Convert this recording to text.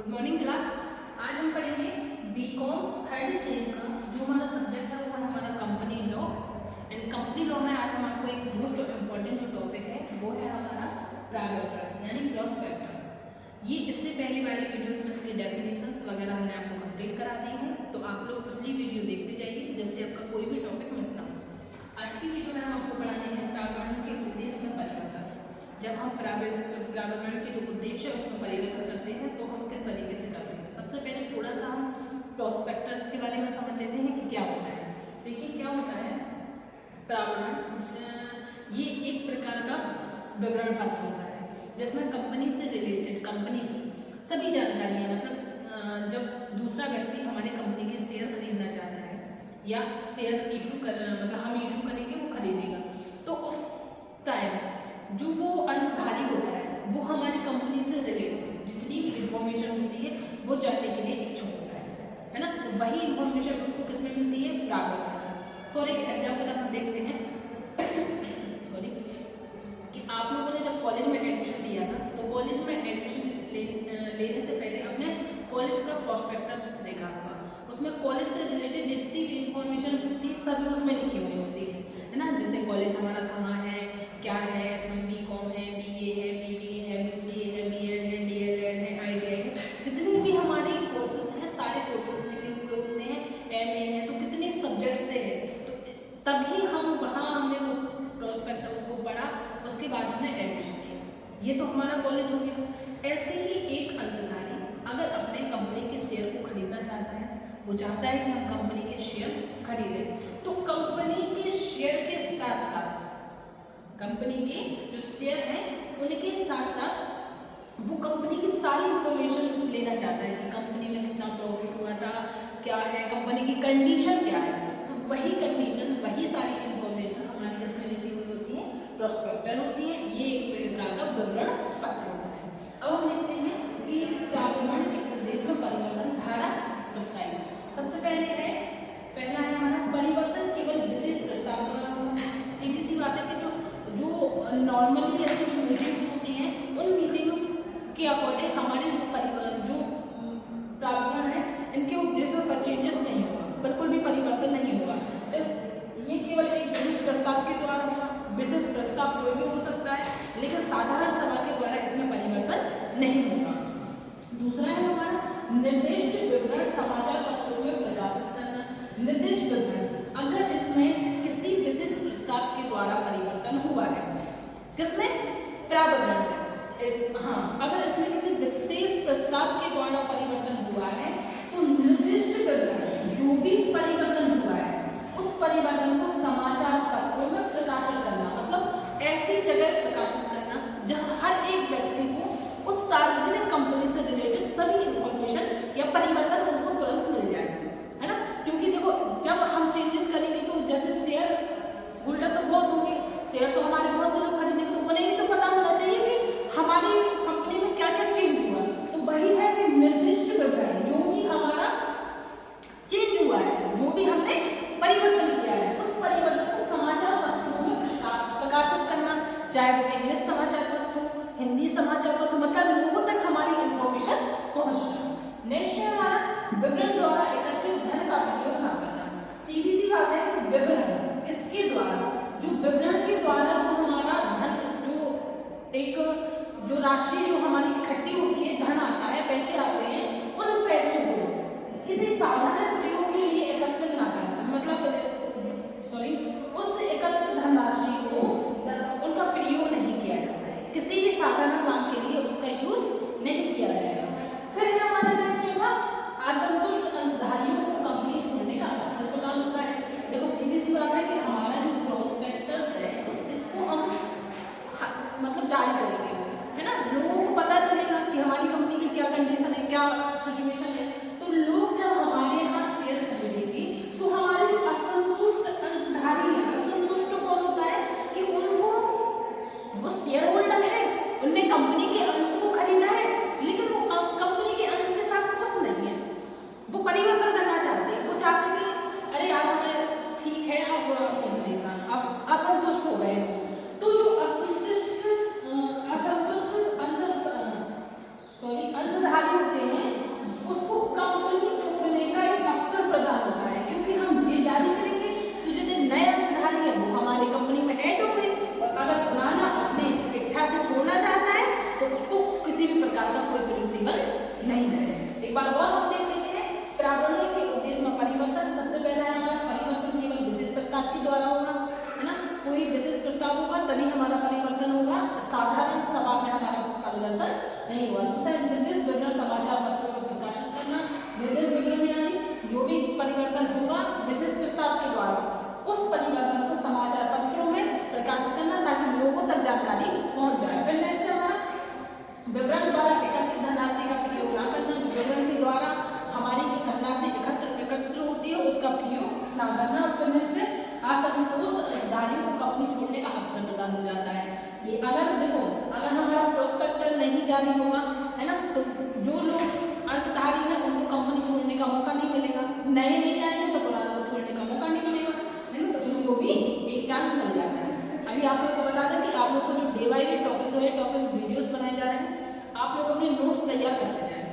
Good morning class. आज हम पढ़ेंगे बीकॉम थर्ड सेम का जो हमारा सब्जेक्ट है वो है हमारा company law. And company law में आज हम आपको एक मोस्ट इम्पॉर्टेंट जो टॉपिक है वो है हमारा प्रावधान यानी प्रॉस्पेक्टस। ये इससे पहले वाली वीडियोस में इसके डेफिनेशंस वगैरह हमने आपको कंप्लीट करा दी हैं, तो आप लोग पिछली वीडियो देखते जाइए जिससे आपका कोई भी टॉपिक मिस ना हो। आज की वीडियो में हम आपको पढ़ाने हैं प्रावधान के उद्देश्य में परिवर्तन। जब हम प्रावधान के जो उद्देश्य है उसमें परिवर्तन करते हैं तो हम किस तरीके से करते हैं। सबसे पहले थोड़ा सा हम प्रॉस्पेक्टस के बारे में समझ लेते हैं कि क्या होता है। देखिए क्या होता है प्रावधान, ये एक प्रकार का विवरण पत्र होता है जिसमें कंपनी से रिलेटेड कंपनी की सभी जानकारियां, मतलब जब दूसरा व्यक्ति हमारे कंपनी के शेयर खरीदना चाहता है या शेयर इशू कर मतलब हम इशू करेंगे वो खरीदेगा, तो उस टाइम जो वो अंशधारी होता है वो हमारी कंपनी से रिलेटेड जितनी भी इंफॉर्मेशन होती है वो जानने के लिए इच्छुक होता है ना। तो वही इंफॉर्मेशन उसको किसमें मिलती है, प्रावधान। फॉर एक एग्जाम्पल हम देखते हैं सॉरी कि आप लोगों ने जब कॉलेज में एडमिशन लिया था तो कॉलेज में एडमिशन लेने से पहले अपने कॉलेज का प्रॉस्पेक्टस देखा होगा। उसमें कॉलेज से रिलेटेड जितनी भी इंफॉर्मेशन होती है सभी उसमें लिखी हुई होती है ना। जैसे कॉलेज हमारा कहाँ है, क्या है, इसमें बीकॉम है, बीए है, बीबीए है, बीसीए है, बीएड है, डीएलएड है, आईटीआई है, जितने भी हमारे कोर्सेज हैं सारे कोर्सेज लिखे हुए होते हैं। एमए है तो कितने सब्जेक्ट से है, तो तभी हम वहाँ हमने वो प्रॉस्पेक्टस को पढ़ा, उसके बाद हमने एडमिशन लिया। ये तो हमारा कॉलेज हो गया। ऐसे ही एक अंशधारी अगर अपने कंपनी के शेयर को खरीदना चाहता है, वो चाहता है कि हम कंपनी के शेयर खरीदें, तो कंपनी के शेयर के साथ साथ कंपनी के जो शेयर हैं उनके साथ साथ वो कंपनी की सारी इंफॉर्मेशन लेना चाहता है कि कंपनी में कितना प्रॉफिट हुआ था, क्या है कंपनी की कंडीशन क्या है। तो वही कंडीशन वही सारी इंफॉर्मेशन हमारी जिसमें लिखी हुई होती है प्रॉस्पेक्टस होती है। ये एक प्रकार का विवरण पत्र होता है। अब हम देखते हैं कि प्रावधान के उद्देश्य में परिवर्तन धारा 27। सबसे पहले है पहला है हमारा परिवर्तन केवल विशेष प्रस्ताव द्वारा होगा। सीधी सी बात है कि जो नॉर्मली ऐसी जो मीटिंग्स होती हैं उन मीटिंग्स के अकॉर्डिंग हमारे जो प्रावधान है इनके उद्देश्यों पर चेंजेस नहीं होगा, बिल्कुल भी परिवर्तन नहीं होगा। ये केवल एक विशेष प्रस्ताव के द्वारा होगा। विशेष प्रस्ताव कोई भी हो सकता है लेकिन साधारण सभा के द्वारा इसमें परिवर्तन नहीं होगा। दूसरा है हमारा निर्दिष्ट विवरण समाचार पत्रों में प्रकाशित करना। निर्दिष्ट विवरण अगर इसमें किसी विशेष प्रस्ताव के द्वारा परिवर्तन हुआ है, किसमें, प्रावधान में, हाँ अगर इसमें किसी विशेष प्रस्ताव के द्वारा परिवर्तन हुआ है तो निर्दिष्ट विवरण जो भी परिवर्तन हुआ है उस परिवर्तन को समाचार पत्रों में प्रकाशित करना, मतलब ऐसी जगह प्रकाशित करना जहां हर एक व्यक्ति को उस सार्वजनिक कंपनी से रिलेटेड सभी इंफॉर्मेशन या परिवर्तन उनको तुरंत मिल जाए, है ना। क्योंकि देखो जब हम चेंजेस करेंगे तो जैसे शेयर होल्डर तो बहुत होंगे, शेयर तो हमारे बहुत से लोग खरीदेंगे, तो उन्हें भी तो पता होना चाहिए कि हमारी कंपनी में क्या क्या चेंज हुआ। तो वही है कि निर्दिष्ट विवरण जो भी हमारा चेंज हुआ है, जो भी हमने परिवर्तन किया है, उस परिवर्तन को समाचार पत्रों में प्रकाशित करना, चाहे वो इंग्लिश समाचार पत्र हो, हिंदी समाचार पत्र, मतलब लोगों तक हमारी इंफॉर्मेशन पहुंचना। नेक्स्ट है हमारा विवरण द्वारा एकत्रित धन का उपयोग न करना। सीधी सी बात है कि विवरण इसके द्वारा जो विवरण के द्वारा जो हमारा धन जो एक जो राशि जो हमारी इकट्ठी होती है, धन आता है, पैसे आते हैं, उन पैसों को किसी साधारण प्रयोग के लिए एकत्रित ना करना, मतलब सॉरी उस एकत्रित धनराशि को उनका प्रयोग नहीं किया जाता है, किसी भी साधारण काम के लिए उसका यूज नहीं किया जाएगा। फिर हमारा नेक्स्ट होगा असंतुष्ट अंशधारियों को कंपनी छोड़ने का अवसर प्रदान होता है। देखो सीधी सी बात है कि हमारा जो प्रॉस्पेक्टस है इसको हम मतलब जारी करेंगे, है ना। लोगों को पता चलेगा कि हमारी कंपनी की क्या कंडीशन है, क्या सिचुएशन है। तो लोग जब हमारे यहाँ शेयर खरीदेंगे तो हमारे जो असंतुष्ट अंशधारी है, असंतुष्ट कौन होता है कि उनको वो शेयर होल्डर है, उनने कंपनी के अंश को खरीदा है लेकिन वो कंपनी के अंश के साथ खुश नहीं है, वो परिवर्तन करना चाहते हैं। वो चाहते कि अरे यार ठीक है अब नहीं खरीदना, अब असंतुष्ट हो गए। तो जो अंशधारी होते हैं प्रस्ताव होगा तभी हमारा परिवर्तन होगा, साधारण सभा में हमारा परिवर्तन नहीं हुआ। दूसरा निर्देश विवरण समाचार पत्रों में प्रकाशित करना, निर्देश विवरण यानी जो भी परिवर्तन होगा विशेष प्रस्ताव के द्वारा उस परिवर्तन को समाचार पत्रों में प्रकाशित करना ताकि लोगों तक जानकारी पहुंच जाए। फिर नेक्स्ट हमारा विवरण द्वारा एकत्रित धनराशि का प्रयोग न करना, विवरण के द्वारा हमारी जो धनराशि एकत्र होती है उसका प्रयोग न करना। फिर नेक्स्ट है असंतोष अधिकारियों को कंपनी छोड़ने का अवसर प्रदान हो जाता है। ये अगर देखो अगर हमारा प्रोस्पेक्टस नहीं जारी होगा है ना, तो जो लोग अंशधारी हैं उनको कंपनी छोड़ने का मौका नहीं मिलेगा, नए नहीं आएंगे तो पुराने को छोड़ने का मौका नहीं मिलेगा, है ना, तो उनको भी एक चांस मिल जाता है। अभी आप लोग को बता दें कि आप लोग को जो day by day topics videos बनाए जा रहे हैं, आप लोग अपने नोट्स तैयार करते हैं।